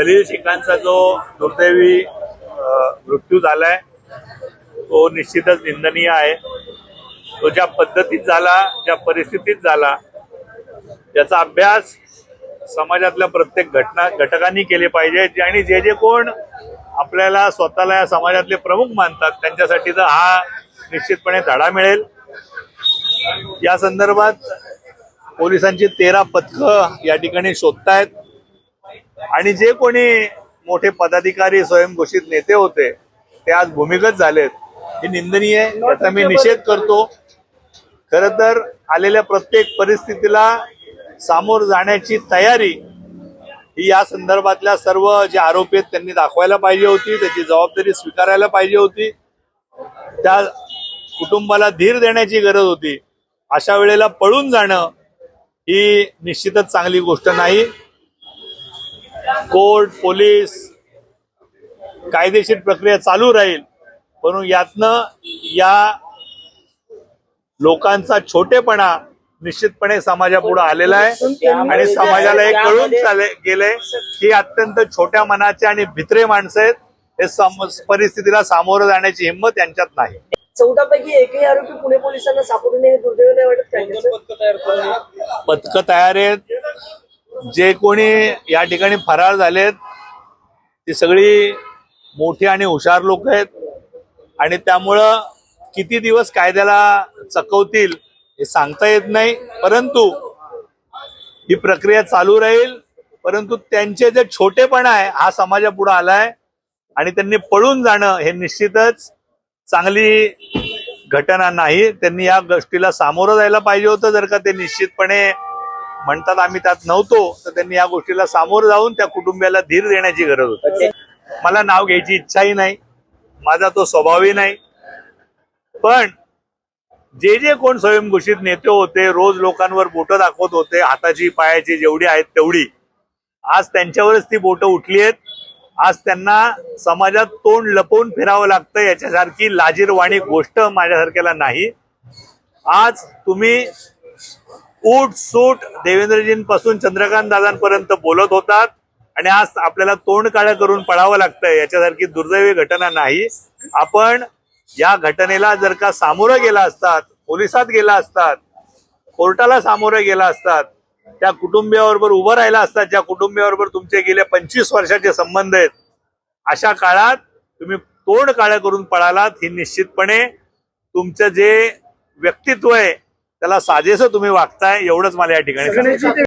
खलील शिखांचा जो दुर्दैवी मृत्यू झालाय तो निश्चितच निंदनीय आहे। तो ज्या पद्धतीत झाला, ज्या परिस्थितीत झाला, त्याचा अभ्यास समाजातल्या प्रत्येक घटकांनी केले पाहिजे आणि जे जे कोण आपल्याला स्वतःला या समाजातले प्रमुख मानतात त्यांच्यासाठी तर हा निश्चितपणे धडा मिळेल। या संदर्भात पोलिसांची 13 पथकं या ठिकाणी शोधतायत आणि जे कोणी मोठे पदाधिकारी स्वयंघोषित नेते होते ते आज भूमिगत झालेत, हे निंदनीय आहे। याचा मी निषेध करतो। खरं तर आलेल्या प्रत्येक परिस्थितीला सामोर जाण्याची तयारी ही या संदर्भातल्या सर्व जे आरोपी आहेत त्यांनी दाखवायला पाहिजे होती, त्याची जबाबदारी स्वीकारायला पाहिजे होती, त्या कुटुंबाला धीर देण्याची गरज होती। अशा वेळेला पळून जाणं ही निश्चितच चांगली गोष्ट नाही। कोर्ट, पोलीस, कायदेशीर प्रक्रिया चालू राहील, पण यातनं या लोकांचा छोटेपणा निश्चितपणे समाजापुढे आलेला आहे आणि समाजाला हे कळून गेलंय की अत्यंत छोट्या मनाचे आणि भित्रे माणसं आहेत। हे परिस्थितीला सामोरं जाण्याची हिंमत यांच्यात नाही। 14 पैकी एकही आरोपी पुणे पोलिसांना सापडून हे दुर्दैव नाही वाटत काय? पथकं तयार आहेत। जे कोणी या ठिकाणी फरार झालेत ती सगळी मोठी आणि हुशार लोक आहेत आणि त्यामुळं किती दिवस कायद्याला चकवतील हे सांगता येत नाही, परंतु ही प्रक्रिया चालू राहील। परंतु त्यांचे जे छोटेपणा आहे हा समाजापुढे आलाय आणि त्यांनी पळून जाणं हे निश्चितच चांगली घटना नाही। त्यांनी या गोष्टीला सामोरं जायला पाहिजे होतं। जर का ते निश्चितपणे म्हणतात आम्ही त्यात नव्हतो, तर त्यांनी या गोष्टीला सामोरं जाऊन त्या कुटुंबियाला धीर देण्याची गरज होती। मला नाव घ्यायची इच्छाही नाही, माझा तो स्वभावही नाही, पण जे जे कोण स्वयंघोषित नेते होते, रोज लोकांवर बोटं दाखवत होते, हाताची पायाची जेवढी आहेत तेवढी, आज त्यांच्यावरच ती बोटं उठली आहेत। आज त्यांना समाजात तोंड लपवून फिरावं लागतं, याच्यासारखी लाजिरवाणी गोष्ट माझ्यासारख्याला नाही। आज तुम्ही उठ सूट देवेंद्रजींपासून चंद्रकांत दादांपर्यंत बोलत होतात आणि आज आपल्याला तोंड काळं करून पळावं लागतंय, याच्यासारखी दुर्दैवी घटना नाही। आपण या घटनेला जर का सामोरं गेला असतात, पोलिसात गेला असतात, कोर्टाला सामोरं गेला असतात, त्या कुटुंबियाबरोबर उभं राहिला असतात, ज्या कुटुंबियाबरोबर तुमचे गेले 25 वर्षाचे संबंध आहेत, अशा काळात तुम्ही तोंड काळं करून पळालात, ही निश्चितपणे तुमचं जे व्यक्तित्व आहे त्याला साजेसं तुम्ही वागताय, एवढंच मला या ठिकाणी सांगायचं आहे।